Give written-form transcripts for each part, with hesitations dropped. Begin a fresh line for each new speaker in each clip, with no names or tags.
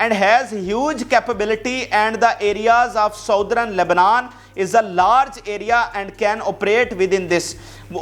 and has huge capability and the areas of southern Lebanon is a large area and can operate within this।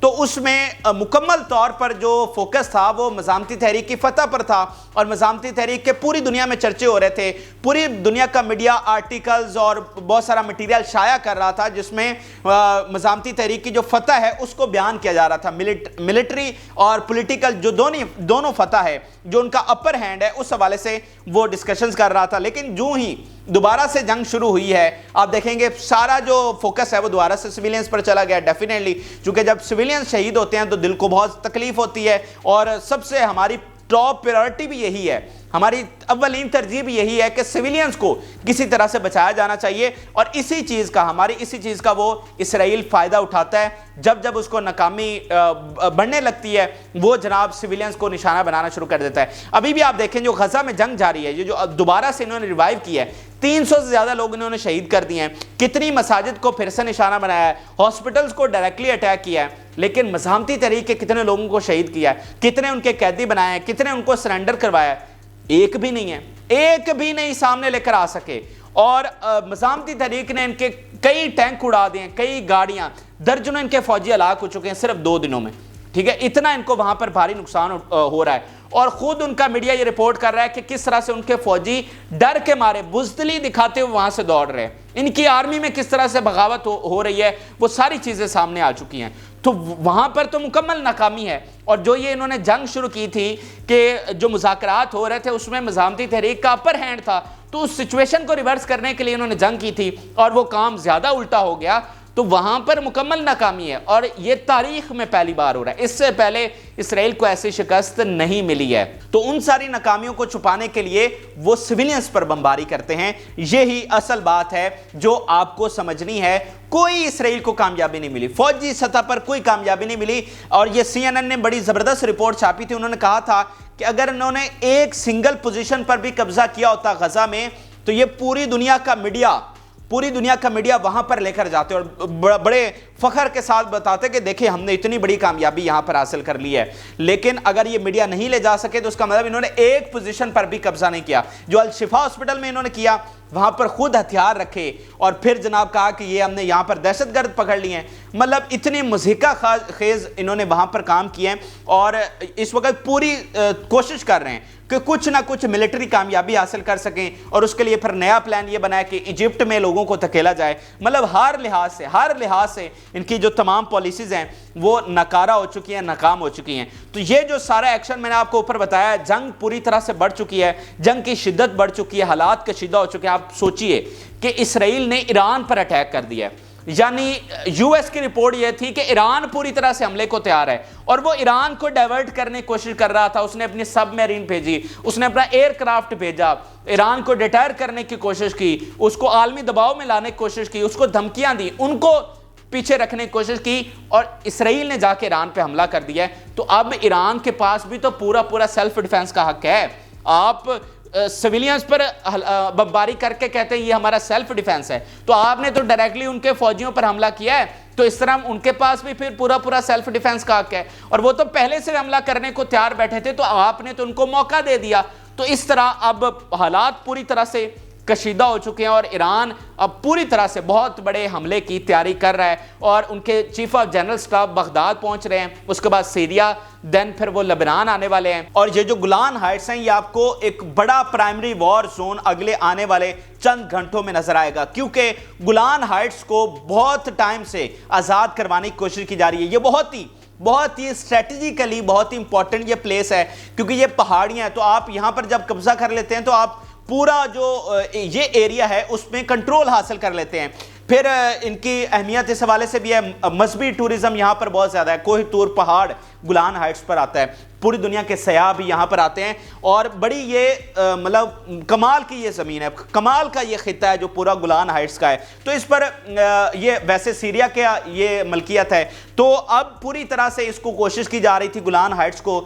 تو اس میں مکمل طور پر جو focus تھا وہ مزاحمتی تحریک کی فتح پر تھا، اور مزاحمتی تحریک کے پوری دنیا میں چرچے ہو رہے تھے، پوری دنیا کا میڈیا آرٹیکلز اور بہت سارا مٹیریل شائع کر رہا تھا جس میں مزاحمتی تحریک کی جو فتح ہے اس کو بیان کیا جا رہا تھا، ملٹری اور پولیٹیکل جو دونوں فتح ہے، جو ان کا اپر ہینڈ ہے، اس حوالے سے وہ ڈسکشنز کر رہا تھا۔ لیکن جو ہی دوبارہ سے جنگ شروع ہوئی ہے، آپ دیکھیں گے سارا جو فوکس ہے وہ دوبارہ سے سویلینز پر چلا گیا ڈیفینیٹلی، چونکہ جب سویلینز شہید ہوتے ہیں تو دل کو بہت تکلیف ہوتی ہے، اور سب سے ہماری ٹاپ پریورٹی بھی یہی ہے، ہماری اولین ترجیح بھی یہی ہے کہ سویلینز کو کسی طرح سے بچایا جانا چاہیے، اور اسی چیز کا وہ اسرائیل فائدہ اٹھاتا ہے۔ جب اس کو ناکامی بڑھنے لگتی ہے وہ جناب سویلینز کو نشانہ بنانا شروع کر دیتا ہے۔ ابھی بھی آپ دیکھیں جو غزہ میں جنگ جاری ہے، یہ جو دوبارہ سے انہوں نے ریوائیو کیا ہے، 300 سے زیادہ لوگ انہوں نے شہید کر دیے ہیں، کتنی مساجد کو پھر سے نشانہ بنایا ہے، ہاسپٹلز کو ڈائریکٹلی اٹیک کیا ہے، لیکن مزاحمتی تحریک کے کتنے لوگوں کو شہید کیا ہے، کتنے ان کے قیدی بنائے ہیں، کتنے ان کو سرنڈر کروایا ہے؟ ایک بھی نہیں ہے، ایک بھی نہیں سامنے لے کر آ سکے۔ اور مزاحمتی تحریک نے ان کے کئی ٹینک اڑا دیے ہیں، کئی گاڑیاں، درجنوں ان کے فوجی ہلاک ہو چکے ہیں صرف 2 دنوں میں، ٹھیک ہے، اتنا ان کو وہاں پر بھاری نقصان ہو رہا ہے۔ اور خود ان کا میڈیا یہ رپورٹ کر رہا ہے کہ کس طرح سے ان کے فوجی ڈر کے مارے بزدلی دکھاتے ہوئے وہاں سے دوڑ رہے ہیں، ان کی آرمی میں کس طرح سے بغاوت ہو رہی ہے، وہ ساری چیزیں سامنے آ چکی ہیں۔ تو وہاں پر تو مکمل ناکامی ہے، اور جو یہ انہوں نے جنگ شروع کی تھی کہ جو مذاکرات ہو رہے تھے اس میں مزاحمتی تحریک کا اپر ہینڈ تھا، تو اس سچویشن کو ریورس کرنے کے لیے انہوں نے جنگ کی تھی، اور وہ کام زیادہ الٹا ہو گیا، تو وہاں پر مکمل ناکامی ہے، اور یہ تاریخ میں پہلی بار ہو رہا ہے، اس سے پہلے اسرائیل کو ایسی شکست نہیں ملی ہے۔ تو ان ساری ناکامیوں کو چھپانے کے لیے وہ سویلینز پر بمباری کرتے ہیں، یہی اصل بات ہے جو آپ کو سمجھنی ہے۔ کوئی اسرائیل کو کامیابی نہیں ملی، فوجی سطح پر کوئی کامیابی نہیں ملی، اور یہ CNN نے بڑی زبردست رپورٹ چھاپی تھی، انہوں نے کہا تھا کہ اگر انہوں نے ایک سنگل پوزیشن پر بھی قبضہ کیا ہوتا غزہ میں تو یہ پوری دنیا کا میڈیا وہاں پر لے کر جاتے اور بڑے فخر کے ساتھ بتاتے کہ دیکھیں ہم نے اتنی بڑی کامیابی یہاں پر حاصل کر لی ہے۔ لیکن اگر یہ میڈیا نہیں لے جا سکے تو اس کا مطلب انہوں نے ایک پوزیشن پر بھی قبضہ نہیں کیا، جو الشفا ہاسپٹل میں انہوں نے کیا، وہاں پر خود ہتھیار رکھے اور پھر جناب کہا کہ یہ ہم نے یہاں پر دہشت گرد پکڑ لیے ہیں، مطلب اتنی مضحکہ خیز انہوں نے وہاں پر کام کیے ہیں، اور اس وقت پوری کوشش کر رہے ہیں کہ کچھ نہ کچھ ملٹری کامیابی حاصل کر سکیں، اور اس کے لیے پھر نیا پلان یہ بنا ہے کہ ایجپٹ میں لوگوں کو دھکیلا جائے۔ مطلب ہر لحاظ سے ان کی جو تمام پالیسیز ہیں وہ ناکارہ ہو چکی ہیں، ناکام ہو چکی ہیں۔ تو یہ جو سارا ایکشن میں نے آپ کو اوپر بتایا ہے، جنگ پوری طرح سے بڑھ چکی ہے، جنگ کی شدت بڑھ چکی ہے، حالات کشیدہ ہو چکے ہیں۔ آپ سوچئے کہ اسرائیل نے ایران پر اٹیک کر دیا ہے، یعنی US کی رپورٹ یہ تھی کہ ایران پوری طرح سے حملے کو تیار ہے، اور وہ ایران کو ڈائیورٹ کرنے کی کوشش کر رہا تھا، اس نے اپنی سب میرین بھیجی، اس نے اپنا ایئر کرافٹ بھیجا، ایران کو ڈیٹر کرنے کی کوشش کی، اس کو عالمی دباؤ میں لانے کی کوشش کی، اس کو دھمکیاں دی، ان کو پیچھے رکھنے کی کوشش کی، اور اسرائیل نے جا کے ایران پہ حملہ کر دیا ہے۔ تو اب ایران کے پاس بھی تو پورا سیلف ڈیفنس کا حق ہے۔ آپ سویلینز پر بمباری کر کے کہتے ہیں یہ ہمارا سیلف ڈیفنس ہے، تو آپ نے تو ڈائریکٹلی ان کے فوجیوں پر حملہ کیا ہے، تو اس طرح ان کے پاس بھی پھر پورا سیلف ڈیفنس کا حق ہے، اور وہ تو پہلے سے حملہ کرنے کو تیار بیٹھے تھے، تو آپ نے تو ان کو موقع دے دیا۔ تو اس طرح اب حالات پوری طرح سے کشیدہ ہو چکے ہیں، اور ایران اب پوری طرح سے بہت بڑے حملے کی تیاری کر رہا ہے، اور ان کے chief of general staff Baghdad پہنچ رہے ہیں، اس کے بعد سیریا، دین پھر وہ لبنان آنے والے ہیں۔ اور یہ جو گولان ہائٹس ہیں یہ آپ کو ایک بڑا پرائمری وار زون اگلے آنے والے چند گھنٹوں میں نظر آئے گا، کیونکہ گولان ہائٹس کو بہت ٹائم سے آزاد کروانے کی کوشش کی جا رہی ہے۔ یہ بہت ہی اسٹریٹجیکلی بہت ہی امپورٹنٹ یہ پلیس ہے، کیونکہ یہ پہاڑیاں ہیں، تو آپ یہاں پر جب قبضہ کر لیتے ہیں تو آپ پورا جو یہ ایریا ہے اس میں کنٹرول حاصل کر لیتے ہیں۔ پھر ان کی اہمیت اس حوالے سے بھی ہے، مذہبی ٹورزم یہاں پر بہت زیادہ ہے، کوہ طور پہاڑ گولان ہائٹس پر آتا ہے، پوری دنیا کے سیاح بھی یہاں پر آتے ہیں، اور بڑی یہ مطلب کمال کی یہ زمین ہے، کمال کا یہ خطہ ہے جو پورا گولان ہائٹس کا ہے۔ تو اس پر یہ ویسے سیریا کا یہ ملکیت ہے، تو اب پوری طرح سے اس کو کوشش کی جا رہی تھی گولان ہائٹس کو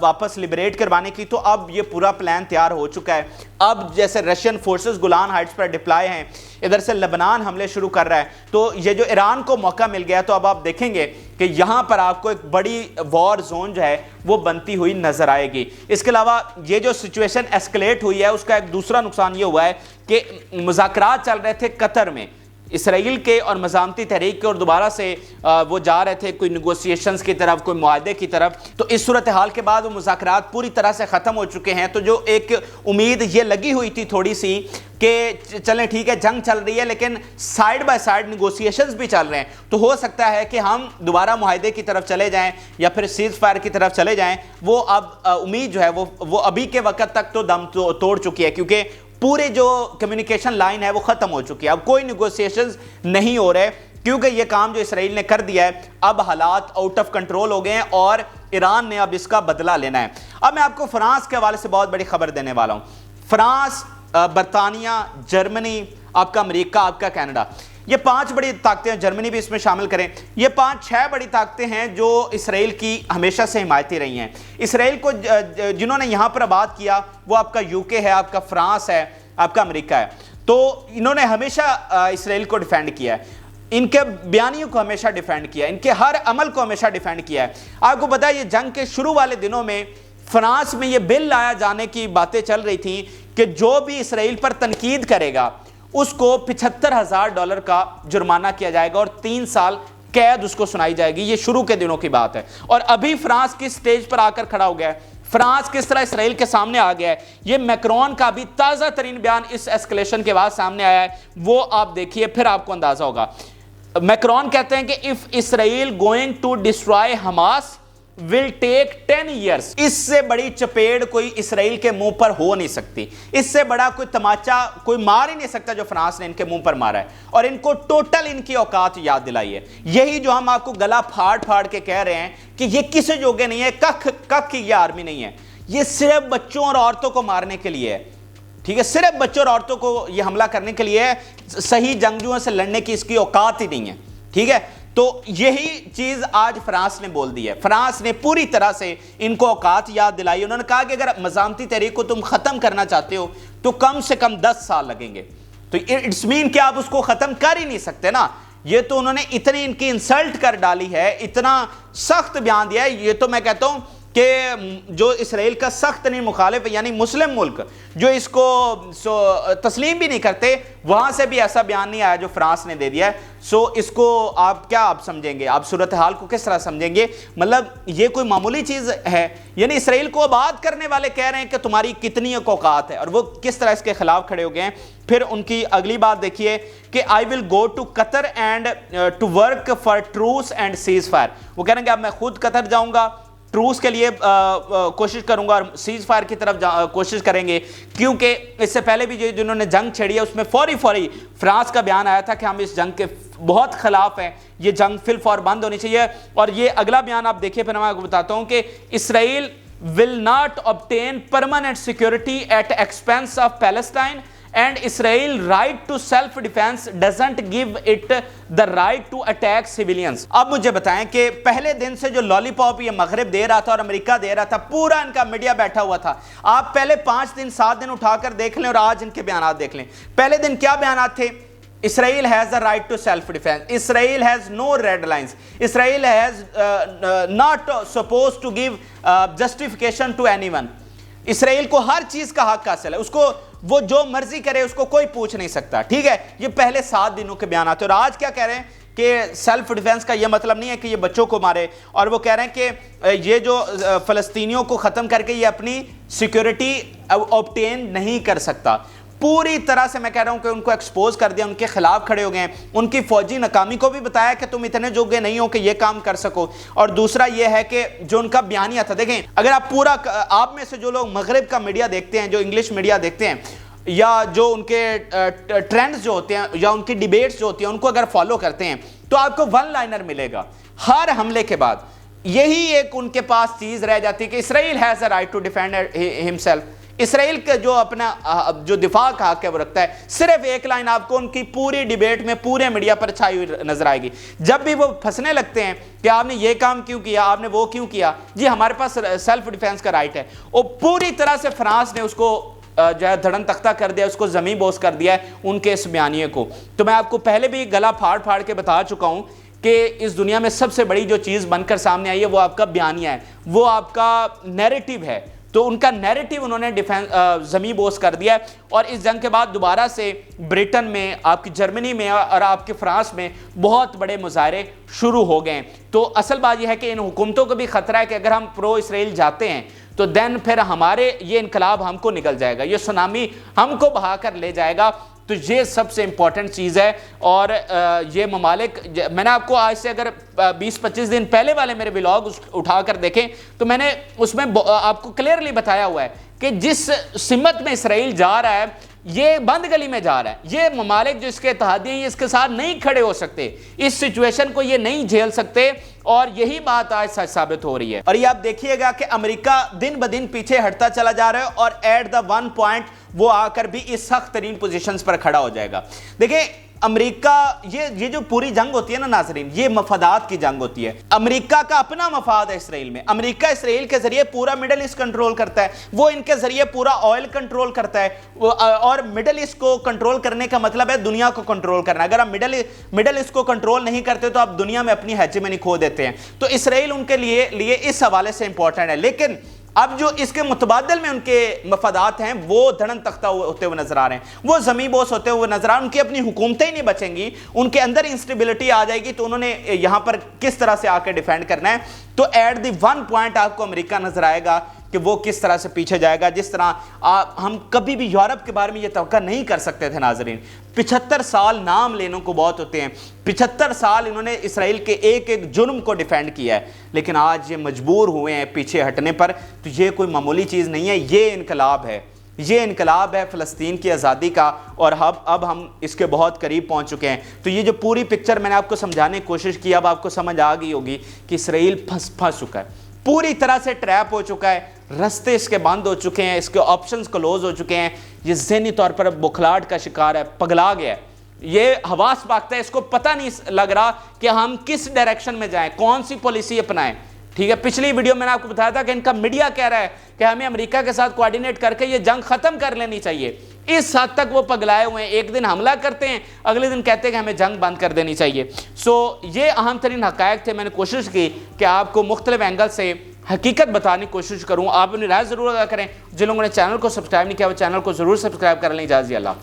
واپس لبریٹ کروانے کی، تو اب یہ پورا پلان تیار ہو چکا ہے۔ اب جیسے رشین فورسز گولان ہائٹس پر ڈپلائے ہیں، ادھر سے لبنان حملے شروع کر رہا ہے، تو یہ جو ایران کو موقع مل گیا، تو اب آپ دیکھیں گے کہ یہاں پر آپ کو ایک بڑی وار زون جو ہے وہ بنتی ہوئی نظر آئے گی۔ اس کے علاوہ یہ جو سچویشن ایسکلیٹ ہوئی ہے اس کا ایک دوسرا نقصان یہ ہوا ہے کہ مذاکرات چل رہے تھے قطر میں، اسرائیل کے اور مزاحمتی تحریک کے اور دوبارہ سے وہ جا رہے تھے کوئی نیگوسیشنز کی طرف, کوئی معاہدے کی طرف. تو اس صورتحال کے بعد وہ مذاکرات پوری طرح سے ختم ہو چکے ہیں. تو جو ایک امید یہ لگی ہوئی تھی تھوڑی سی کہ چلیں ٹھیک ہے جنگ چل رہی ہے لیکن سائیڈ بائی سائیڈ نیگوسیشنز بھی چل رہے ہیں, تو ہو سکتا ہے کہ ہم دوبارہ معاہدے کی طرف چلے جائیں یا پھر سیز فائر کی طرف چلے جائیں. وہ اب امید جو ہے وہ ابھی کے وقت تک تو دم توڑ چکی ہے, کیونکہ پورے جو کمیونیکیشن لائن ہے وہ ختم ہو چکی ہے. اب کوئی نیگوسیشنز نہیں ہو رہے کیونکہ یہ کام جو اسرائیل نے کر دیا ہے اب حالات آؤٹ آف کنٹرول ہو گئے ہیں اور ایران نے اب اس کا بدلہ لینا ہے. اب میں آپ کو فرانس کے حوالے سے بہت بڑی خبر دینے والا ہوں. فرانس, برطانیہ, جرمنی, آپ کا امریکہ, آپ کا کینیڈا, یہ 5 بڑی طاقتیں ہیں, جرمنی بھی اس میں شامل کریں, یہ 5-6 بڑی طاقتیں ہیں جو اسرائیل کی ہمیشہ سے حمایتی رہی ہیں. اسرائیل کو جنہوں نے یہاں پر آباد کیا وہ آپ کا UK ہے, آپ کا فرانس ہے, آپ کا امریکہ ہے. تو انہوں نے ہمیشہ اسرائیل کو ڈیفینڈ کیا ہے, ان کے بیانیوں کو ہمیشہ ڈیفینڈ کیا ہے, ان کے ہر عمل کو ہمیشہ ڈیفینڈ کیا ہے. آپ کو پتا ہے یہ جنگ کے شروع والے دنوں میں فرانس میں یہ بل لایا جانے کی باتیں چل رہی تھیں کہ جو بھی اسرائیل پر تنقید کرے گا اس کو $75,000 کا جرمانہ کیا جائے گا اور 3 سال قید اس کو سنائی جائے گی. یہ شروع کے دنوں کی بات ہے. اور ابھی فرانس کی سٹیج پر آ کر کھڑا ہو گیا ہے, فرانس کس طرح اسرائیل کے سامنے آ گیا ہے. یہ میکرون کا بھی تازہ ترین بیان اس ایسکلیشن کے بعد سامنے آیا ہے, وہ آپ دیکھیے پھر آپ کو اندازہ ہوگا. میکرون کہتے ہیں کہ if Israel going to destroy Hamas will take 10 years. اس سے بڑی چپیڑ کوئی اسرائیل کے منہ پر ہو نہیں سکتی, اس سے بڑا کوئی تماچا کوئی مار ہی نہیں سکتا جو فرانس نے ان کے منہ پر مارا ہے. اور ان کو ٹوٹل ان کی اوقات یاد دلائی ہے. یہی جو ہم آپ کو گلا پھاڑ پھاڑ کے کہہ رہے ہیں کہ یہ کسی جوگے نہیں ہے, کک کی یہ آرمی نہیں ہے, یہ صرف بچوں اور عورتوں کو مارنے کے لیے ہے. ٹھیک ہے, صرف بچوں اور عورتوں کو یہ حملہ کرنے کے لیے ہے, صحیح جنگجوؤں سے لڑنے کی اس کی اوقات ہی نہیں ہے. ٹھیک ہے, تو یہی چیز آج فرانس نے بول دی ہے. فرانس نے پوری طرح سے ان کو اوقات یاد دلائی. انہوں نے کہا کہ اگر مزاحمتی تحریک کو تم ختم کرنا چاہتے ہو تو کم سے کم 10 سال لگیں گے. تو اٹس مین کہ آپ اس کو ختم کر ہی نہیں سکتے نا. یہ تو انہوں نے اتنی ان کی انسلٹ کر ڈالی ہے, اتنا سخت بیان دیا ہے. یہ تو میں کہتا ہوں کہ جو اسرائیل کا سخت ترین مخالف ہے یعنی مسلم ملک جو اس کو تسلیم بھی نہیں کرتے, وہاں سے بھی ایسا بیان نہیں آیا جو فرانس نے دے دیا ہے. سو اس کو آپ کیا آپ سمجھیں گے, آپ صورتحال کو کس طرح سمجھیں گے؟ مطلب یہ کوئی معمولی چیز ہے؟ یعنی اسرائیل کو آباد کرنے والے کہہ رہے ہیں کہ تمہاری کتنی اوقات ہے, اور وہ کس طرح اس کے خلاف کھڑے ہو گئے ہیں. پھر ان کی اگلی بات دیکھیے کہ I will go to Qatar and to work for truce and ceasefire. وہ کہہ رہے ہیں کہ اب میں خود قطر جاؤں گا, ٹروس کے لیے کوشش کروں گا اور سیز فائر کی طرف کوشش کریں گے, کیونکہ اس سے پہلے بھی جنہوں نے جنگ چھیڑی ہے اس میں فوری فرانس کا بیان آیا تھا کہ ہم اس جنگ کے بہت خلاف ہیں, یہ جنگ فی الفور بند ہونی چاہیے. اور یہ اگلا بیان آپ دیکھیں, پھر میں آپ کو بتاتا ہوں کہ اسرائیل will not obtain permanent security at expense of Palestine and Israel right to self-defense doesn't give it the right to attack civilians. اب مجھے بتائیں کہ پہلے دن سے جو لالی پاپ یہ مغرب دے رہا تھا اور امریکہ دے رہا تھا, پورا ان کا میڈیا بیٹھا ہوا تھا. آپ پہلے 5 دن 7 دن اٹھا کر دیکھ لیں اور آج ان کے بیانات دیکھ لیں. پہلے دن کیا بیانات تھے؟ Israel has the right to self-defense. Israel has no red lines. Israel has not supposed to give justification to anyone. اسرائیل کو ہر چیز کا حق حاصل ہے, اس کو وہ جو مرضی کرے اس کو کوئی پوچھ نہیں سکتا. ٹھیک ہے, یہ پہلے 7 دنوں کے بیانات ہیں. اور آج کیا کہہ رہے ہیں کہ سیلف ڈیفنس کا یہ مطلب نہیں ہے کہ یہ بچوں کو مارے, اور وہ کہہ رہے ہیں کہ یہ جو فلسطینیوں کو ختم کر کے یہ اپنی سیکیورٹی اوبٹین نہیں کر سکتا. پوری طرح سے میں کہہ رہا ہوں کہ ان کو ایکسپوز کر دیا, ان کے خلاف کھڑے ہو گئے ہیں, ان کی فوجی ناکامی کو بھی بتایا کہ تم اتنے جوگے نہیں ہو کہ یہ کام کر سکو. اور دوسرا یہ ہے کہ جو ان کا بیانیہ تھا, دیکھیں اگر آپ پورا, آپ میں سے جو لوگ مغرب کا میڈیا دیکھتے ہیں, جو انگلش میڈیا دیکھتے ہیں, یا جو ان کے ٹرینڈز جو ہوتے ہیں یا ان کی ڈیبیٹس جو ہوتی ہیں ان کو اگر فالو کرتے ہیں تو آپ کو ون لائنر ملے گا. ہر حملے کے بعد یہی ایک ان کے پاس چیز رہ جاتی ہے کہ Israel has a right to defend himself. Israel کا جو اپنا جو دفاع کا حق ہے وہ رکھتا ہے. صرف ایک لائن آپ کو ان کی پوری ڈیبیٹ میں پورے میڈیا پر چھائی ہوئی نظر آئے گی. جب بھی وہ پھنسنے لگتے ہیں کہ آپ نے یہ کام کیوں کیا, آپ نے وہ کیوں کیا, جی ہمارے پاس سیلف ڈیفینس کا رائٹ ہے. وہ پوری طرح سے فرانس نے اس کو جو ہے دھڑن تختہ کر دیا, اس کو زمین بوس کر دیا ہے ان کے اس بیانیے کو. تو میں آپ کو پہلے بھی گلا پھاڑ پھاڑ کے بتا چکا ہوں کہ اس دنیا میں سب سے بڑی جو چیز بن کر سامنے آئی ہے وہ آپ کا بیانیہ ہے, وہ آپ کا نیریٹو ہے, تو ان کا نیریٹیو انہوں نے زمین بوس کر دیا ہے، اور اس جنگ کے بعد دوبارہ سے برٹن میں، آپ کی جرمنی میں اور آپ کے فرانس میں بہت بڑے مظاہرے شروع ہو گئے ہیں۔ تو اصل بات یہ ہے کہ ان حکومتوں کو بھی خطرہ ہے کہ اگر ہم پرو اسرائیل جاتے ہیں تو دین پھر ہمارے یہ انقلاب ہم کو نکل جائے گا، یہ سونامی ہم کو بہا کر لے جائے گا۔ تو یہ سب سے امپورٹنٹ چیز ہے، اور یہ ممالک، میں نے آپ کو آج سے اگر 20-25 دن پہلے والے میرے ولاگ اٹھا کر دیکھیں تو میں نے اس میں آپ کو کلیئرلی بتایا ہوا ہے کہ جس سمت میں اسرائیل جا رہا ہے یہ بند گلی میں جا رہا ہے۔ یہ ممالک جو اس کے اتحادی ہیں یہ اس کے ساتھ نہیں کھڑے ہو سکتے، اس سچویشن کو یہ نہیں جھیل سکتے، اور یہی بات آج سچ ثابت ہو رہی ہے۔ اور یہ آپ دیکھیے گا کہ امریکہ دن بدن پیچھے ہٹتا چلا جا رہا ہے، اور ایٹ دا ون پوائنٹ وہ آ کر بھی اس سخت ترین پوزیشنز پر کھڑا ہو جائے گا۔ دیکھیں امریکہ، یہ جو پوری جنگ ہوتی ہے نا ناظرین، یہ مفادات کی جنگ ہوتی ہے۔ امریکہ کا اپنا مفاد ہے اسرائیل میں، امریکہ اسرائیل کے ذریعے پورا مڈل ایسٹ کنٹرول کرتا ہے، وہ ان کے ذریعے پورا آئل کنٹرول کرتا ہے، اور مڈل ایسٹ کو کنٹرول کرنے کا مطلب ہے دنیا کو کنٹرول کرنا۔ اگر آپ مڈل ایسٹ کو کنٹرول نہیں کرتے تو آپ دنیا میں اپنی ہیجمنی کھو دیتے ہیں۔ تو اسرائیل ان کے لیے اس حوالے سے امپورٹنٹ ہے، لیکن اب جو اس کے متبادل میں ان کے مفادات ہیں وہ دھڑن تختہ ہوتے ہوئے نظر آ رہے ہیں، وہ زمین بوس ہوتے ہوئے نظر آ رہے ہیں۔ ان کی اپنی حکومتیں ہی نہیں بچیں گی، ان کے اندر انسٹیبلٹی آ جائے گی، تو انہوں نے یہاں پر کس طرح سے آ کے ڈیفینڈ کرنا ہے۔ تو ایٹ دی ون پوائنٹ آپ کو امریکہ نظر آئے گا کہ وہ کس طرح سے پیچھے جائے گا، جس طرح ہم کبھی بھی یورپ کے بارے میں یہ توقع نہیں کر سکتے تھے ناظرین۔ 75 سال نام لینے کو بہت ہوتے ہیں، 75 سال انہوں نے اسرائیل کے ایک ایک جرم کو ڈیفینڈ کیا ہے، لیکن آج یہ مجبور ہوئے ہیں پیچھے ہٹنے پر۔ تو یہ کوئی معمولی چیز نہیں ہے، یہ انقلاب ہے، یہ انقلاب ہے فلسطین کی آزادی کا، اور اب ہم اس کے بہت قریب پہنچ چکے ہیں۔ تو یہ جو پوری پکچر میں نے آپ کو سمجھانے کی کوشش کی، اب آپ کو سمجھ آ گئی ہوگی کہ اسرائیل پھنس چکا ہے، پوری طرح سے ٹریپ ہو چکا ہے، رستے اس کے بند ہو چکے ہیں، اس کے آپشنز کلوز ہو چکے ہیں۔ یہ ذہنی طور پر بکھلاہٹ کا شکار ہے، پگلا گیا ہے، یہ حواس باختہ ہے، اس کو پتہ نہیں لگ رہا کہ ہم کس ڈائریکشن میں جائیں، کون سی پالیسی اپنائیں۔ ٹھیک ہے، پچھلی ویڈیو میں نے آپ کو بتایا تھا کہ ان کا میڈیا کہہ رہا ہے کہ ہمیں امریکہ کے ساتھ کوارڈینیٹ کر کے یہ جنگ ختم کر لینی چاہیے۔ اس حد تک وہ پگلائے ہوئے ہیں، ایک دن حملہ کرتے ہیں، اگلے دن کہتے ہیں کہ ہمیں جنگ بند کر دینی چاہیے۔ یہ اہم ترین حقائق تھے، میں نے کوشش کی کہ آپ کو مختلف اینگل سے حقیقت بتانے کی کوشش کروں۔ آپ اپنی رائے ضرور ادا کریں، جن لوگوں نے چینل کو سبسکرائب نہیں کیا وہ چینل کو ضرور سبسکرائب کر لیں۔ اجازت اللہ۔